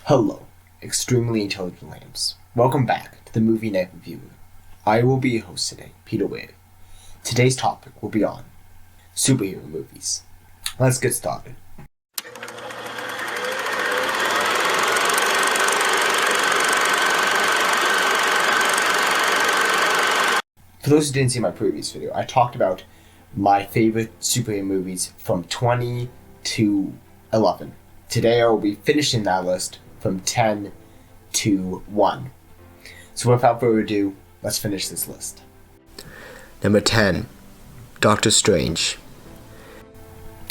Hello, extremely intelligent lambs. Welcome back to the Movie Night Review. I will be your host today, Peter Wade. Today's topic will be on superhero movies. Let's get started. For those who didn't see my previous video, I talked about my favorite superhero movies from 20 to 11. Today I will be finishing that list from 10 to 1. So without further ado, let's finish this list. Number 10. Doctor Strange.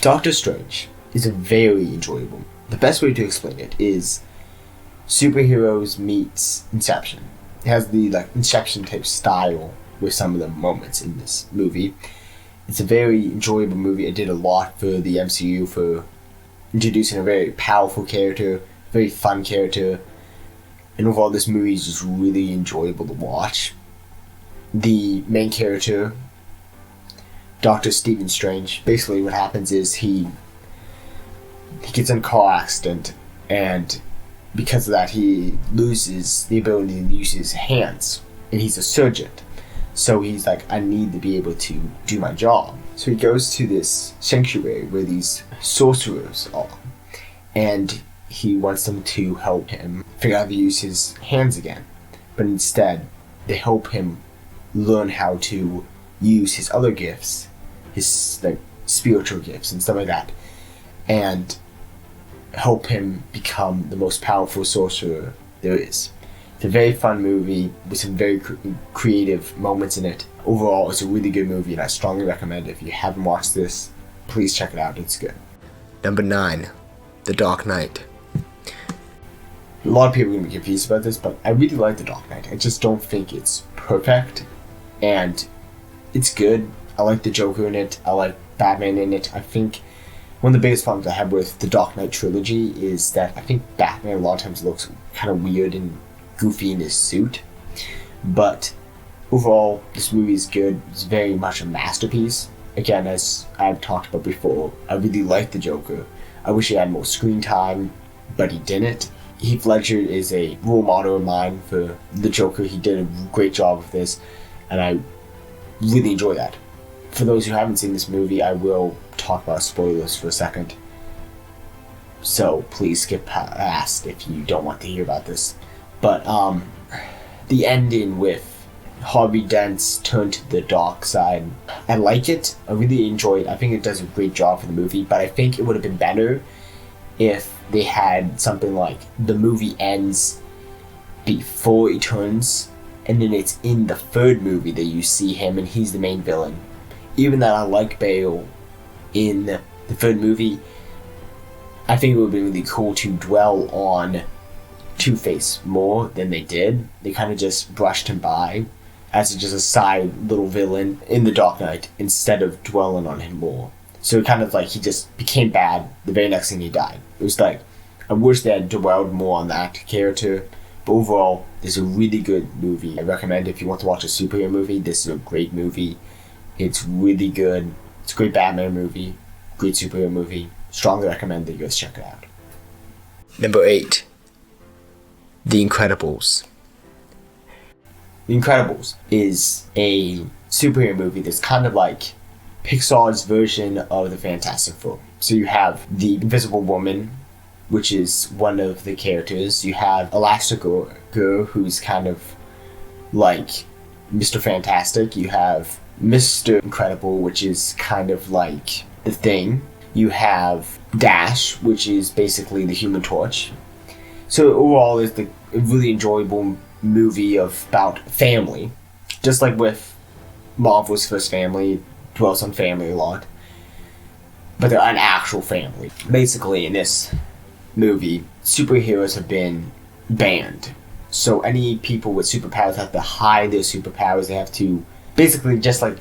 Doctor Strange is a very enjoyable. The best way to explain it is superheroes meets Inception. It has the Inception type style with some of the moments in this movie. It's a very enjoyable movie. It did a lot for the MCU for introducing a very powerful character, very fun character, and overall this movie is just really enjoyable to watch. The main character, Dr. Stephen Strange, basically what happens is he gets in a car accident, and because of that he loses the ability to use his hands, and he's a surgeon. So he's like, I need to be able to do my job. So he goes to this sanctuary where these sorcerers are, and he wants them to help him figure out how to use his hands again. But instead, they help him learn how to use his other gifts, his spiritual gifts and stuff like that, and help him become the most powerful sorcerer there is. It's a very fun movie with some very creative moments in it. Overall, it's a really good movie, and I strongly recommend it. If you haven't watched this, please check it out. It's good. Number 9. The Dark Knight. A lot of people are going to be confused about this, but I really like The Dark Knight. I just don't think it's perfect, and it's good. I like the Joker in it. I like Batman in it. I think one of the biggest problems I have with the Dark Knight trilogy is that I think Batman a lot of times looks kind of weird and goofy in his suit, but overall this movie is good. It's very much a masterpiece. Again, as I've talked about before, I really like the Joker. I wish he had more screen time, but he didn't. Heath Ledger is a role model of mine for the Joker. He did a great job with this, and I really enjoy that. For those who haven't seen this movie, I will talk about spoilers for a second, so please skip past if you don't want to hear about this. But the ending with Harvey Dent's turn to the dark side, I like it. I really enjoy it. I think it does a great job for the movie, but I think it would have been better if they had something like the movie ends before he turns, and then it's in the third movie that you see him and he's the main villain. Even though I like Bale in the third movie, I think it would be really cool to dwell on Two-Face more than they did. They kind of just brushed him by as just a side little villain in The Dark Knight instead of dwelling on him more. So kind of like he just became bad the very next thing he died. It was like, I wish they had dwelled more on that character. But overall, this is a really good movie. I recommend if you want to watch a superhero movie, this is a great movie. It's really good. It's a great Batman movie, great superhero movie. Strongly recommend that you guys check it out. Number 8. The Incredibles. The Incredibles is a superhero movie that's kind of like Pixar's version of the Fantastic Four. So you have the Invisible Woman, which is one of the characters. You have Elastigirl, who's kind of like Mr. Fantastic. You have Mr. Incredible, which is kind of like the Thing. You have Dash, which is basically the Human Torch. So overall, it's a really enjoyable movie about family. Just like with Marvel's first family, it dwells on family a lot. But they're an actual family. Basically, in this movie, superheroes have been banned. So any people with superpowers have to hide their superpowers. They have to basically just like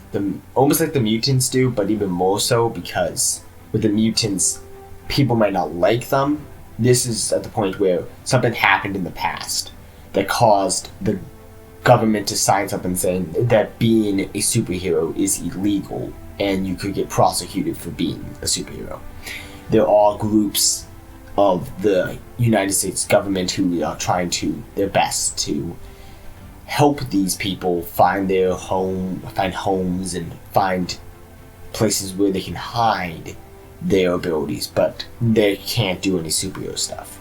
almost like the mutants do, but even more so, because with the mutants, people might not like them. This is at the point where something happened in the past that caused the government to sign something saying that being a superhero is illegal and you could get prosecuted for being a superhero. There are groups of the United States government who are trying to their best to help these people find their home, find homes, and find places where they can hide their abilities, but they can't do any superhero stuff.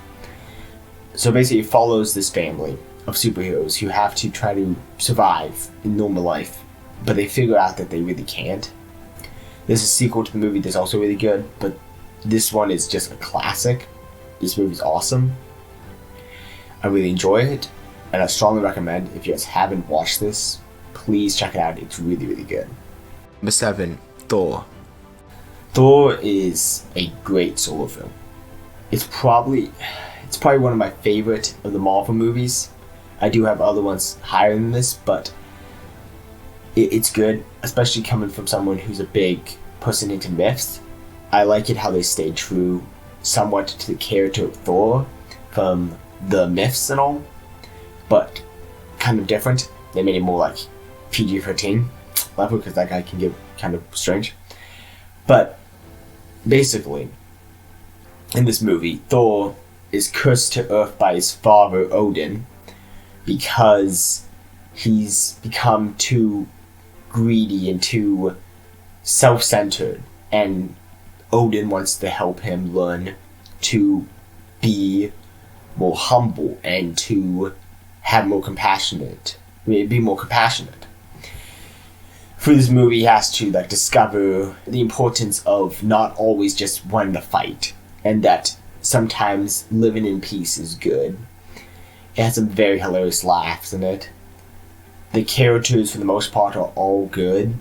So basically it follows this family of superheroes who have to try to survive in normal life, but they figure out that they really can't. There's a sequel to the movie that's also really good, but this one is just a classic. This movie's awesome. I really enjoy it, and I strongly recommend, if you guys haven't watched this, please check it out. It's really, really good. Number 7, Thor. Thor is a great solo film. It's probably one of my favorite of the Marvel movies. I do have other ones higher than this, but it's good, especially coming from someone who's a big person into myths. I like it how they stay true somewhat to the character of Thor from the myths and all, but kind of different. They made it more like PG-13 level because that guy can get kind of strange. But basically, in this movie, Thor is cursed to Earth by his father, Odin, because he's become too greedy and too self-centered, and Odin wants to help him learn to be more humble and to have more compassionate, be more compassionate. Through this movie, he has to discover the importance of not always just wanting to fight, and that sometimes living in peace is good. It has some very hilarious laughs in it. The characters, for the most part, are all good.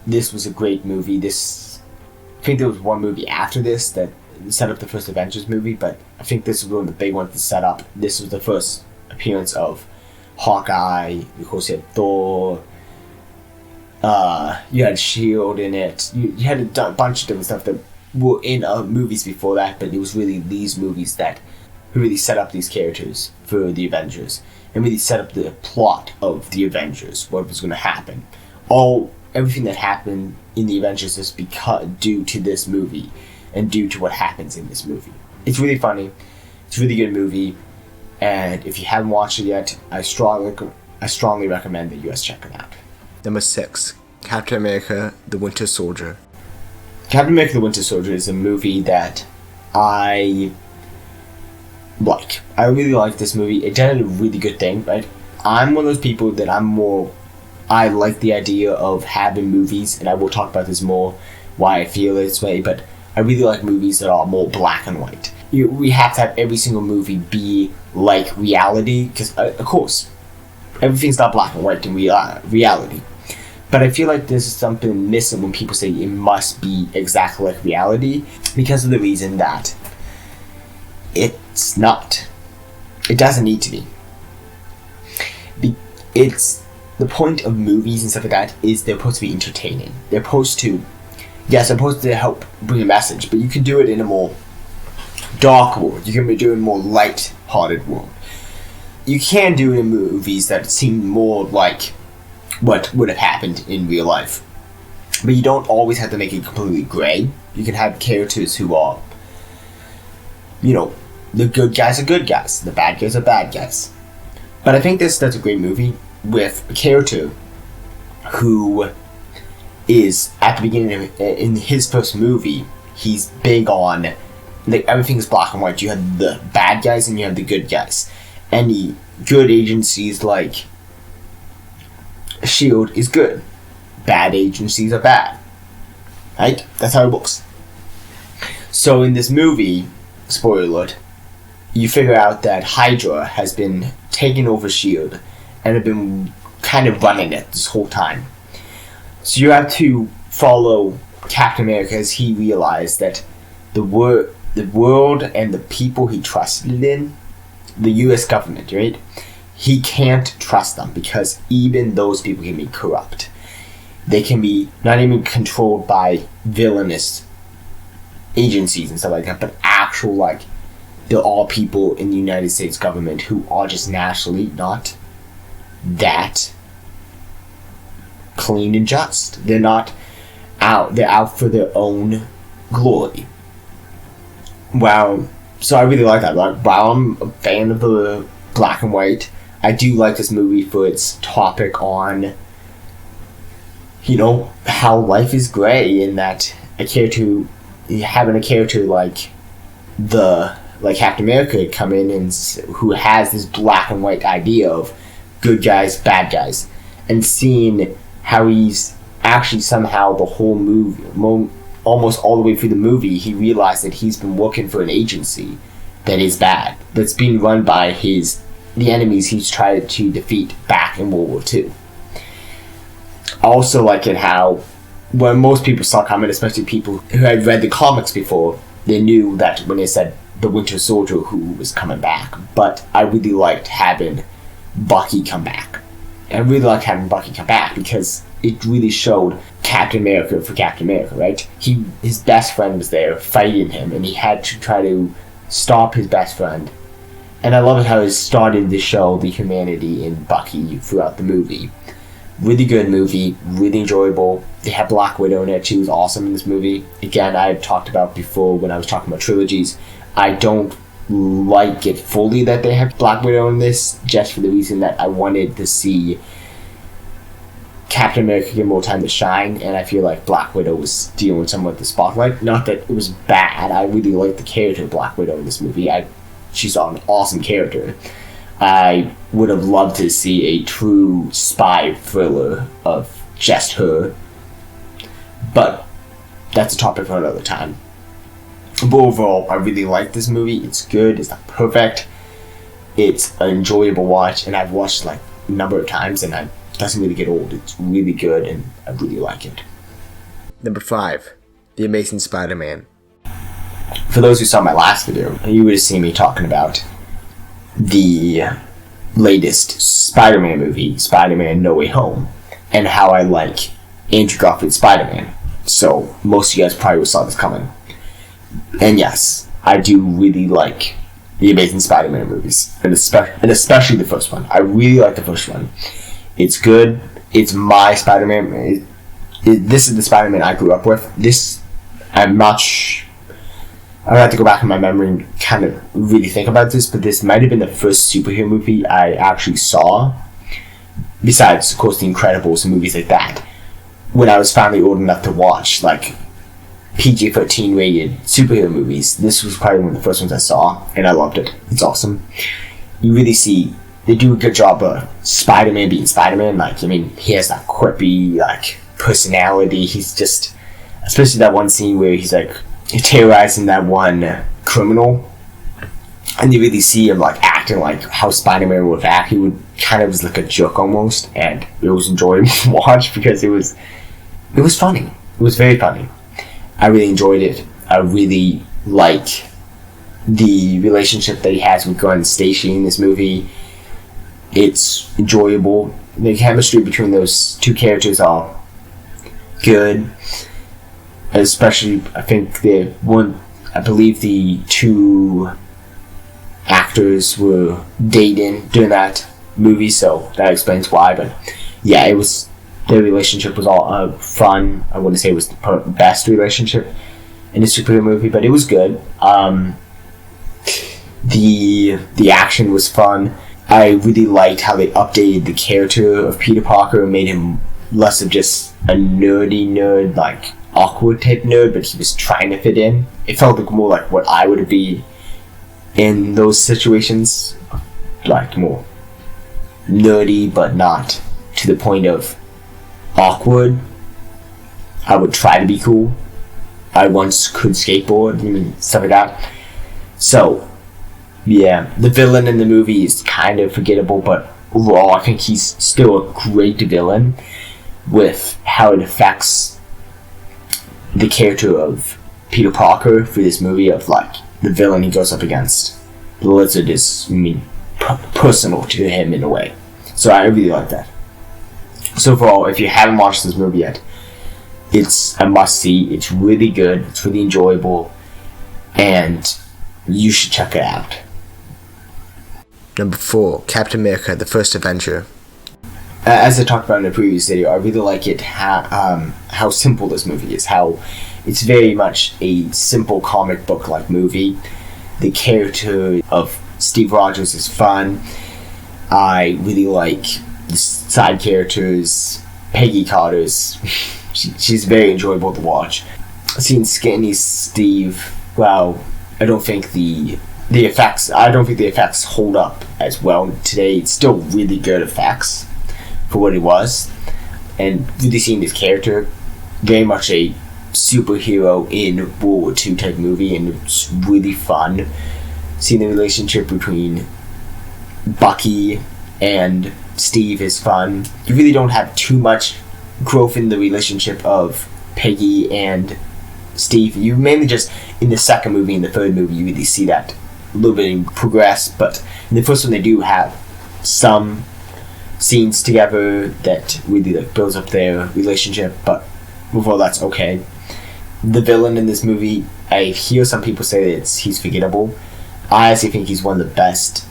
This was a great movie. I think there was one movie after this that set up the first Avengers movie, but I think this was one of the big ones to set up. This was the first appearance of Hawkeye. Of course, you had Thor. You had S.H.I.E.L.D. in it. You had a bunch of different stuff that were in movies before that, but it was really these movies that really set up these characters for the Avengers and really set up the plot of the Avengers, what was going to happen. Everything that happened in the Avengers is due to this movie and due to what happens in this movie. It's really funny. It's a really good movie, and if you haven't watched it yet, I strongly recommend that you guys check it out. Number 6, Captain America: The Winter Soldier. Captain America: The Winter Soldier is a movie that I like. I really like this movie. It did a really good thing, right? I'm one of those people that I like the idea of having movies, and I will talk about this more, why I feel this way, but I really like movies that are more black and white. We have to have every single movie be like reality, because, of course, everything's not black and white in reality. But I feel like there's something missing when people say it must be exactly like reality, because of the reason that it's not. It doesn't need to be. It's the point of movies and stuff like that is they're supposed to be entertaining. They're supposed to help bring a message, but you can do it in a more dark world. You can do it in a more light-hearted world. You can do it in movies that seem more like what would have happened in real life. But you don't always have to make it completely grey. You can have characters who are, the good guys are good guys, the bad guys are bad guys. But I think that's a great movie with a character who is, at the beginning in his first movie, he's big on, everything's black and white. You have the bad guys and you have the good guys. Any good agencies like S.H.I.E.L.D. is good. Bad agencies are bad. Right? That's how it works. So in this movie, spoiler alert, you figure out that Hydra has been taking over S.H.I.E.L.D. and have been kind of running it this whole time. So you have to follow Captain America as he realized that the world and the people he trusted in, the U.S. government, right? He can't trust them because even those people can be corrupt. They can be not even controlled by villainous agencies and stuff like that, but actual, they're all people in the United States government who are just naturally not that clean and just. They're not out. They're out for their own glory. While So I really like that. Like, while I'm a fan of the black and white, I do like this movie for its topic on, how life is gray, and that having a character like Captain America come in and who has this black and white idea of good guys, bad guys, and seeing how he's actually somehow the whole movie, almost all the way through the movie, he realized that he's been working for an agency that is bad, that's being run by the enemies he's tried to defeat back in World War II. I also like it how, when most people saw coming, especially people who had read the comics before, they knew that when they said the Winter Soldier who was coming back. But I really liked having Bucky come back. And I really liked having Bucky come back because it really showed Captain America for Captain America, right? His best friend was there fighting him, and he had to try to stop his best friend. And I love it how it started to show the humanity in Bucky throughout the movie. Really good movie, really enjoyable. They had Black Widow in it. She was awesome in this movie. Again, I had talked about before when I was talking about trilogies. I don't like it fully that they have Black Widow in this, just for the reason that I wanted to see Captain America get more time to shine, and I feel like Black Widow was stealing some of the spotlight. Not that it was bad. I really liked the character of Black Widow in this movie. She's an awesome character. I would have loved to see a true spy thriller of just her, but that's a topic for another time. But overall, I really like this movie. It's good. It's not perfect. It's an enjoyable watch, and I've watched like a number of times, and it doesn't really get old. It's really good, and I really like it. Number 5, The Amazing Spider-Man. For those who saw my last video, you would have seen me talking about the latest Spider-Man movie, Spider-Man No Way Home, and how I like Andrew Garfield's Spider-Man. So most of you guys probably saw this coming. And yes, I do really like the Amazing Spider-Man movies, and especially the first one. I really like the first one. It's good. It's my Spider-Man. This is the Spider-Man I grew up with. I would have to go back in my memory and kind of really think about this, but this might have been the first superhero movie I actually saw, besides, of course, The Incredibles and movies like that, when I was finally old enough to watch, like, PG-13 rated superhero movies. This was probably one of the first ones I saw, and I loved it. It's awesome. You really see, they do a good job of Spider-Man being Spider-Man. Like, I mean, he has that quippy, like, personality. He's just, especially that one scene where he's, like, terrorizing that one criminal, and you really see him like acting like how Spider-Man would act. He would kind of was like a jerk almost, and it was enjoyable to watch because it was funny. It was very funny. I really enjoyed it. I really like the relationship that he has with Gwen Stacy in this movie. It's enjoyable. The chemistry between those two characters are good. Especially, I believe the two actors were dating during that movie, so that explains why. But yeah, their relationship was all fun. I wouldn't say it was the best relationship in a superhero movie, but it was good. The action was fun. I really liked how they updated the character of Peter Parker and made him less of just a nerdy nerd, like awkward type nerd, but he was trying to fit in. It felt like more like what I would be in those situations, like more nerdy but not to the point of awkward. I would try to be cool. I once could skateboard and stuff like that. So yeah, the villain in the movie is kind of forgettable, but overall I think he's still a great villain with how it affects the character of Peter Parker for this movie, of like the villain he goes up against. The Lizard is, personal to him in a way. So I really like that. So overall, if you haven't watched this movie yet, it's a must see. It's really good. It's really enjoyable, and you should check it out. Number 4, Captain America: The First Avenger. As I talked about in the previous video, I really like it how simple this movie is. How it's very much a simple comic book like movie. The character of Steve Rogers is fun. I really like the side characters. Peggy Carter's she's very enjoyable to watch. Seeing skinny Steve, well, I don't think the effects hold up as well today. It's still really good effects for what it was, and really seeing this character, very much a superhero in World War II type movie, and it's really fun seeing the relationship between Bucky and Steve is fun. You really don't have too much growth in the relationship of Peggy and Steve. You mainly just in the second movie and the third movie you really see that a little bit in progress, but in the first one they do have some scenes together that really like builds up their relationship, but overall that's okay. The villain in this movie, I hear some people say that he's forgettable. I actually think he's one of the best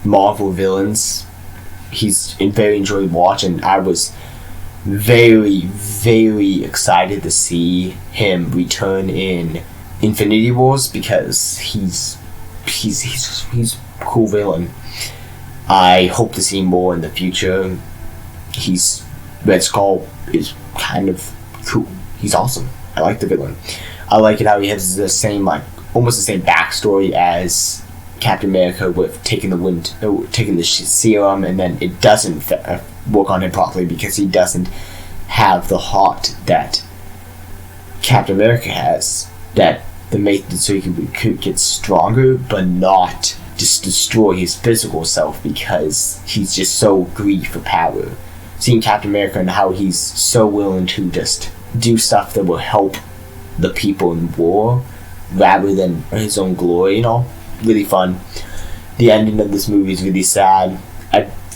Marvel villains. He's very enjoyable to watch, and I was very, very excited to see him return in Infinity Wars because he's a cool villain. I hope to see more in the future. Red Skull is kind of cool. He's awesome. I like the villain. I like it how he has the same, like, almost the same backstory as Captain America with taking the serum, and then it doesn't work on him properly because he doesn't have the heart that Captain America has, that the mate so he could get stronger but not just destroy his physical self because he's just so greedy for power. Seeing Captain America and how he's so willing to just do stuff that will help the people in war rather than his own glory, really fun. The ending of this movie is really sad.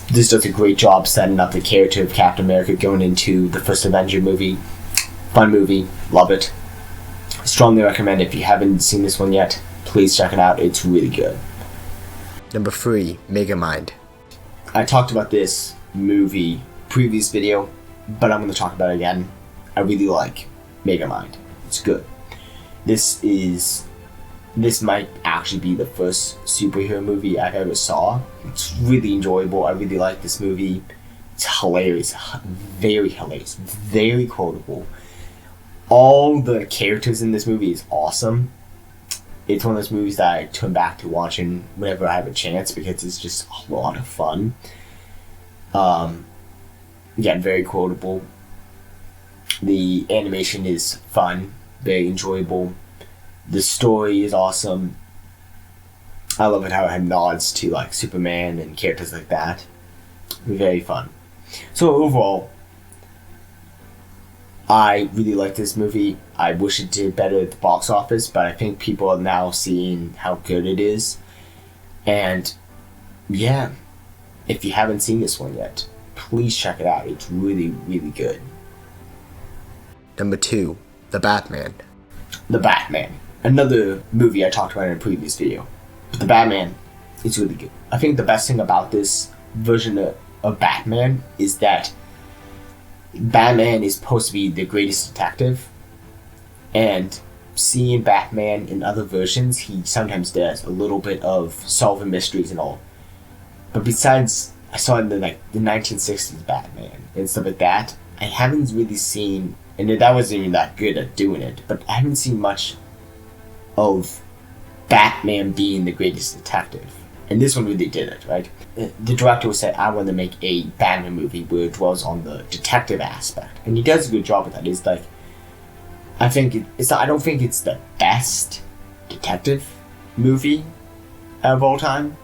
This does a great job setting up the character of Captain America going into the first Avenger movie. Fun movie, love it. Strongly recommend if you haven't seen this one yet, please check it out, it's really good. Number 3, Megamind. I talked about this movie previous video, but I'm going to talk about it again. I really like Megamind. It's good. This might actually be the first superhero movie I've ever saw. It's really enjoyable. I really like this movie. It's hilarious. Very hilarious. Very quotable. All the characters in this movie is awesome. It's one of those movies that I turn back to watching whenever I have a chance because it's just a lot of fun. Again, very quotable. The animation is fun. Very enjoyable. The story is awesome. I love it how it had nods to like Superman and characters like that. Very fun. So overall, I really like this movie. I wish it did better at the box office, but I think people are now seeing how good it is. And yeah, if you haven't seen this one yet, please check it out. It's really, really good. Number 2, The Batman. The Batman. Another movie I talked about in a previous video. But The Batman is really good. I think the best thing about this version of Batman is that Batman is supposed to be the greatest detective, and seeing Batman in other versions, he sometimes does a little bit of solving mysteries and all. But besides, I saw in the 1960s Batman and stuff like that, I haven't really seen, and that wasn't even that good at doing it, but I haven't seen much of Batman being the greatest detective. And this one really did it, right? The director said, I want to make a Batman movie where it dwells on the detective aspect. And he does a good job with that. It's like, I don't think it's the best detective movie of all time,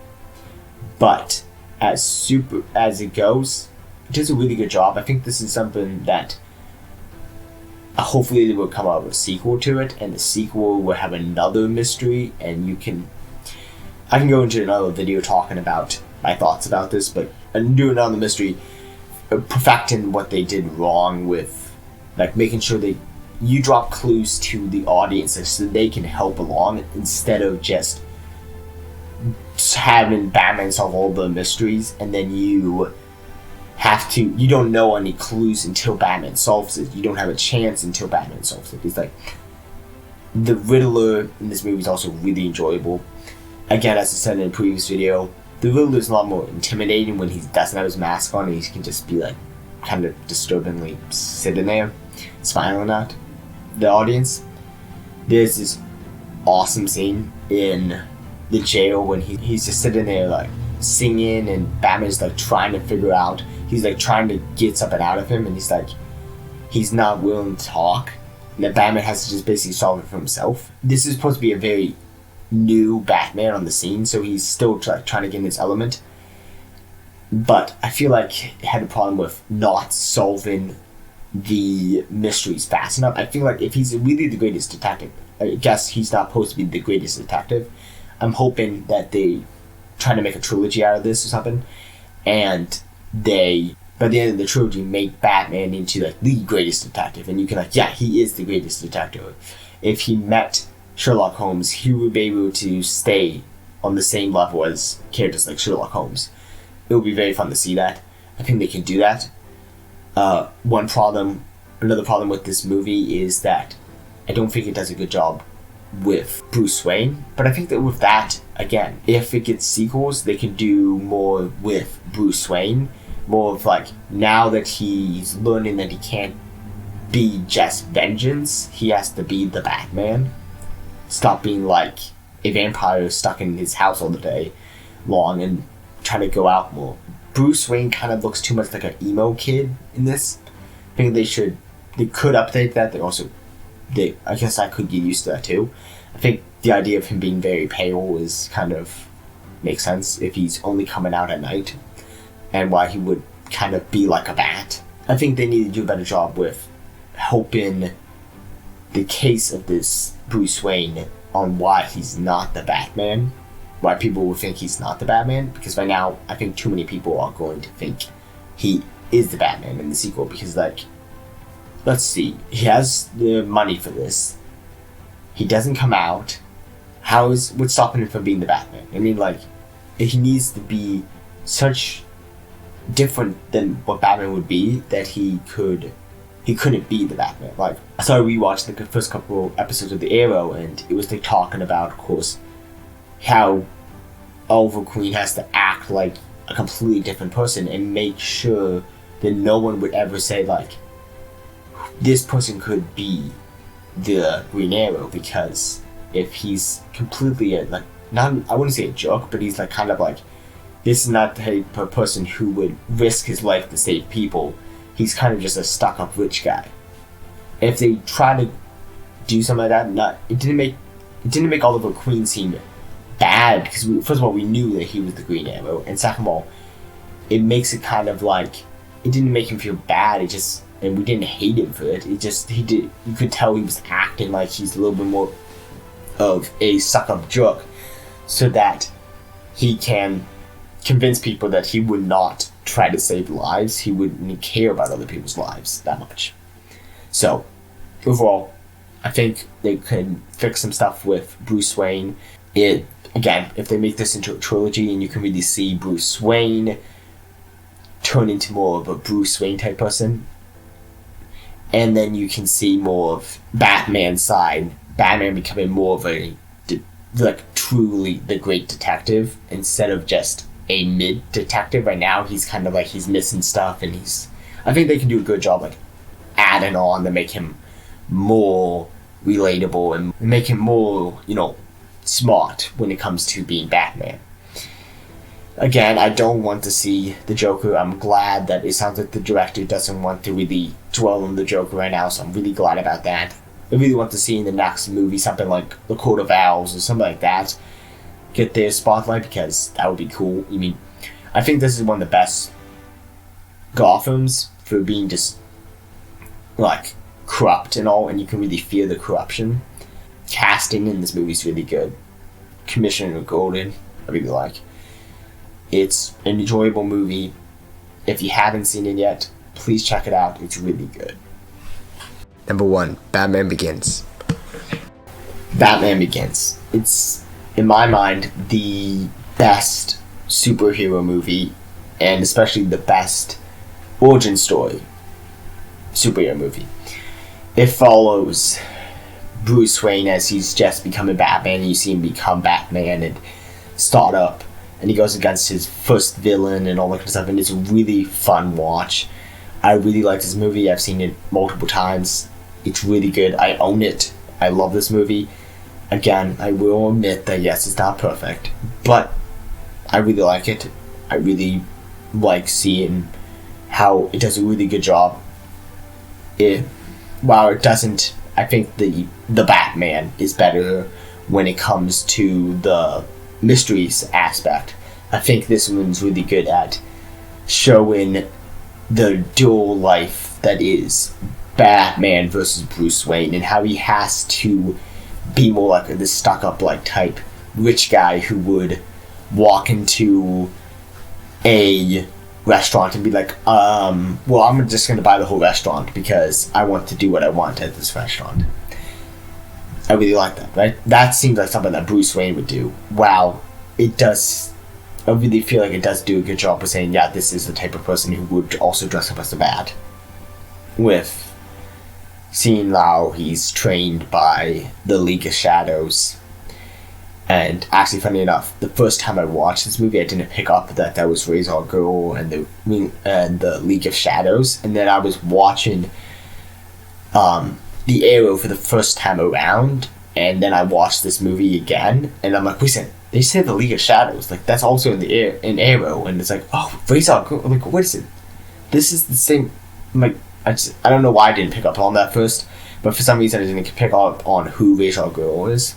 but as it goes, it does a really good job. I think this is something that hopefully they will come out with a sequel to it, and the sequel will have another mystery, and I can go into another video talking about my thoughts about this, but do another mystery, perfecting what they did wrong with, like making sure that you drop clues to the audiences so they can help along instead of just having Batman solve all the mysteries and then you don't know any clues until Batman solves it. You don't have a chance until Batman solves it. It's like the Riddler in this movie is also really enjoyable. Again, as I said in a previous video, the Riddler is a lot more intimidating when he doesn't have his mask on and he can just be like kind of disturbingly sitting there, smiling at the audience. There's this awesome scene in the jail when he's just sitting there like singing and Batman's like trying to figure out, he's like trying to get something out of him and he's like, he's not willing to talk. And then Batman has to just basically solve it for himself. This is supposed to be a very new Batman on the scene, so he's still trying to get in his element. But I feel like it had a problem with not solving the mysteries fast enough. I feel like if he's really the greatest detective, I guess he's not supposed to be the greatest detective. I'm hoping that they try to make a trilogy out of this or something, and they, by the end of the trilogy, make Batman into like the greatest detective, and you can like, yeah, he is the greatest detective. If he met Sherlock Holmes, he would be able to stay on the same level as characters like Sherlock Holmes. It would be very fun to see that. I think they can do that. Another problem with this movie is that I don't think it does a good job with Bruce Wayne, but I think that with that, again, if it gets sequels, they can do more with Bruce Wayne, more of like, now that he's learning that he can't be just vengeance, he has to be the Batman. Stop being like a vampire stuck in his house all the day long and trying to go out more. Bruce Wayne kind of looks too much like an emo kid in this. I think they could update that. I guess I could get used to that too. I think the idea of him being very pale is kind of makes sense if he's only coming out at night, and why he would kind of be like a bat. I think they need to do a better job with helping the case of this Bruce Wayne on why he's not the Batman, why people will think he's not the Batman, because by now I think too many people are going to think he is the Batman in the sequel, because like, let's see, he has the money for this, he doesn't come out, what's stopping him from being the Batman? I mean, like, he needs to be such different than what Batman would be that he couldn't be the Batman. Like, so I rewatched the first couple episodes of The Arrow, and it was like talking about, of course, how Oliver Queen has to act like a completely different person and make sure that no one would ever say like, this person could be the Green Arrow, because if he's completely like, not, I wouldn't say a joke, but he's like kind of like, this is not the type of person who would risk his life to save people. He's kind of just a stuck-up rich guy. If they try to do something like that, it didn't make Oliver Queen seem bad, because first of all, we knew that he was the Green Arrow, and second of all, it makes it kind of like, it didn't make him feel bad. And we didn't hate him for it. You could tell he was acting like he's a little bit more of a suck-up jerk, so that he can convince people that he would not try to save lives. He wouldn't care about other people's lives that much. So, overall, I think they can fix some stuff with Bruce Wayne. Again, if they make this into a trilogy and you can really see Bruce Wayne turn into more of a Bruce Wayne type person, and then you can see more of Batman's side, Batman becoming more of a, like, truly the great detective, instead of just a mid detective. Right now, he's kind of like, he's missing stuff, and I think they can do a good job, like, adding on to make him more relatable and make him more, smart when it comes to being Batman. Again, I don't want to see the Joker. I'm glad that it sounds like the director doesn't want to really dwell on the Joker right now, so I'm really glad about that. I really want to see in the next movie something like The Court of Owls or something like that get their spotlight, because that would be cool. I mean, I think this is one of the best Gothams for being just, like, corrupt and all, and you can really feel the corruption. Casting in this movie is really good. Commissioner Gordon, I really like. It's an enjoyable movie. If you haven't seen it yet, please check it out. It's really good. Number 1, Batman Begins. Batman Begins. It's, in my mind, the best superhero movie, and especially the best origin story superhero movie. It follows Bruce Wayne as he's just becoming Batman, and you see him become Batman, and start up, and he goes against his first villain and all that kind of stuff, and it's a really fun watch. I really like this movie. I've seen it multiple times. It's really good. I own it. I love this movie. Again, I will admit that yes, it's not perfect, but I really like it. I really like seeing how it does a really good job. While it doesn't, I think the Batman is better when it comes to the mysteries aspect. I think this one's really good at showing the dual life that is Batman versus Bruce Wayne, and how he has to be more like this stuck-up like type rich guy who would walk into a restaurant and be like, well, I'm just going to buy the whole restaurant because I want to do what I want at this restaurant. I really like that, right? That seems like something that Bruce Wayne would do. Wow, it does. I really feel like it does do a good job of saying, yeah, this is the type of person who would also dress up as a bat. With seeing how he's trained by the League of Shadows. And actually, funny enough, the first time I watched this movie, I didn't pick up that was Razor Girl and the League of Shadows. And then I was watching The Arrow for the first time around, and then I watched this movie again, and I'm like, listen, they said the League of Shadows, like that's also in Arrow, and it's like, oh, Razor Girl, like what is it? This is the same. I'm like, I don't know why I didn't pick up on that first, but for some reason I didn't pick up on who Razor Girl is.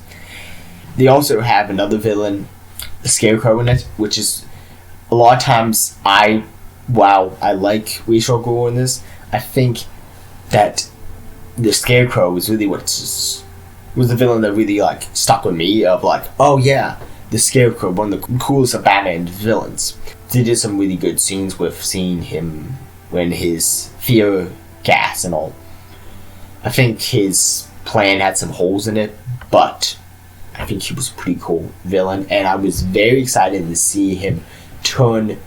They also have another villain, the Scarecrow, in it, which is a lot of times I like Razor Girl in this. I think that the Scarecrow was really was the villain that really like stuck with me, of like, oh yeah, the Scarecrow, one of the coolest of Batman's villains. They did some really good scenes with seeing him when his fear gas and all. I think his plan had some holes in it, but I think he was a pretty cool villain, and I was very excited to see him turn.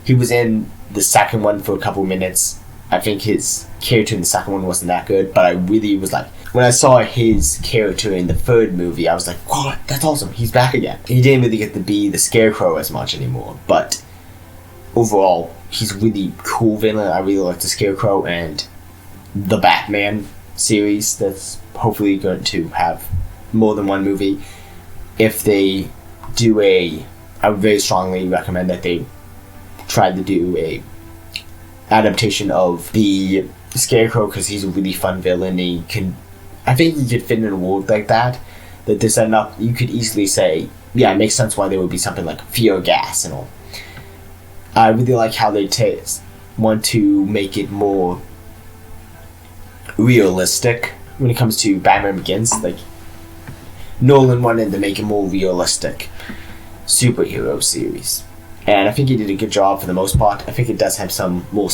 He was in the second one for a couple minutes. I think his character in the second one wasn't that good, but I really was like, when I saw his character in the third movie, I was like, wow, that's awesome, he's back again. He didn't really get to be the Scarecrow as much anymore, but overall, he's a really cool villain. I really like the Scarecrow, and the Batman series that's hopefully going to have more than one movie. If they do I would very strongly recommend that they try to do a adaptation of the Scarecrow, because he's a really fun villain. I think he could fit in a world like that they're setting up. You could easily say, yeah, it makes sense why there would be something like fear gas and all. I really like how they want to make it more realistic when it comes to Batman Begins. Like, Nolan wanted to make a more realistic superhero series, and I think he did a good job for the most part. I think it does have some more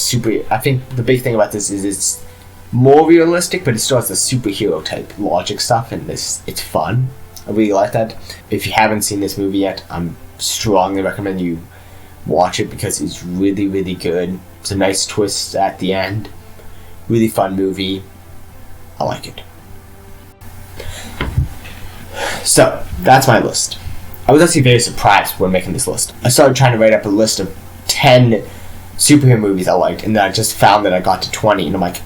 I think the big thing about this is it's more realistic, but it still has the superhero type logic stuff, and it's fun. I really like that. If you haven't seen this movie yet, I'm strongly recommend you watch it, because it's really, really good. It's a nice twist at the end. Really fun movie. I like it. So, that's my list. I was actually very surprised when making this list. I started trying to write up a list of 10 superhero movies I liked, and then I just found that I got to 20, and I'm like,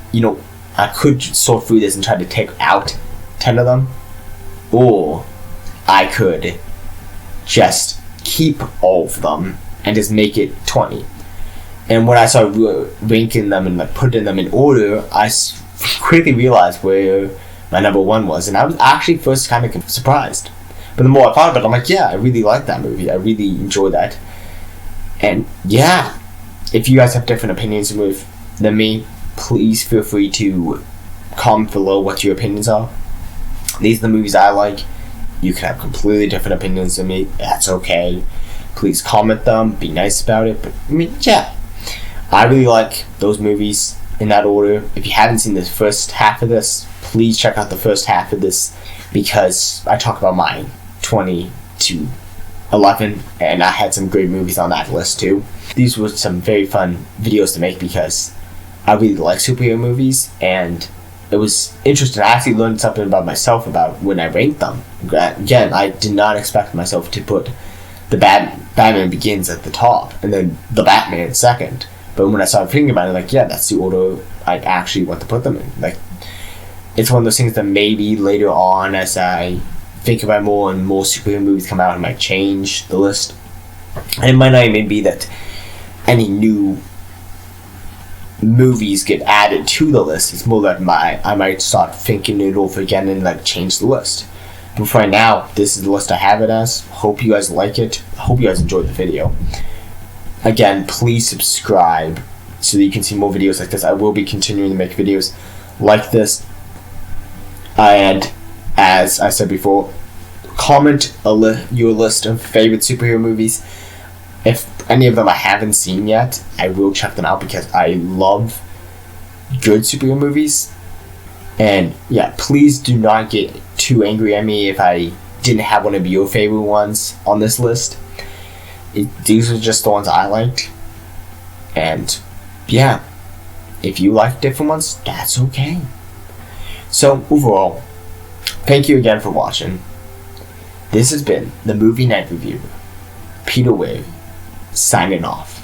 I could sort through this and try to take out 10 of them, or I could just keep all of them and just make it 20. And when I started ranking them and like putting them in order, I quickly realized where my number one was, and I was actually first kind of surprised. But the more I thought about it, I'm like, yeah, I really like that movie. I really enjoyed that. And yeah, if you guys have different opinions than me, please feel free to comment below what your opinions are. These are the movies I like. You can have completely different opinions than me. That's okay. Please comment them. Be nice about it. But I mean, yeah, I really like those movies in that order. If you haven't seen the first half of this, please check out the first half of this, because I talk about mine 20 to 11, and I had some great movies on that list too. These were some very fun videos to make, because I really like superhero movies, and it was interesting. I actually learned something about myself about when I ranked them. Again, I did not expect myself to put the Batman Begins at the top, and then the Batman second. But when I started thinking about it, like, yeah, that's the order I actually want to put them in. Like, it's one of those things that maybe later on, as I think about more and more superhero movies come out, I might change the list. And it might not even be that any new movies get added to the list. It's more that I might start thinking it over again and like change the list. But for right now, this is the list I have it as. Hope you guys like it. Hope you guys enjoyed the video. Again, please subscribe so that you can see more videos like this. I will be continuing to make videos like this. And as I said before, comment your list of favorite superhero movies. If any of them I haven't seen yet, I will check them out because I love good superhero movies. And yeah, please do not get too angry at me if I didn't have one of your favorite ones on this list. These are just the ones I liked. And yeah, if you like different ones, that's okay. So overall, thank you again for watching. This has been the Movie Night Review. Peter Wave, signing off.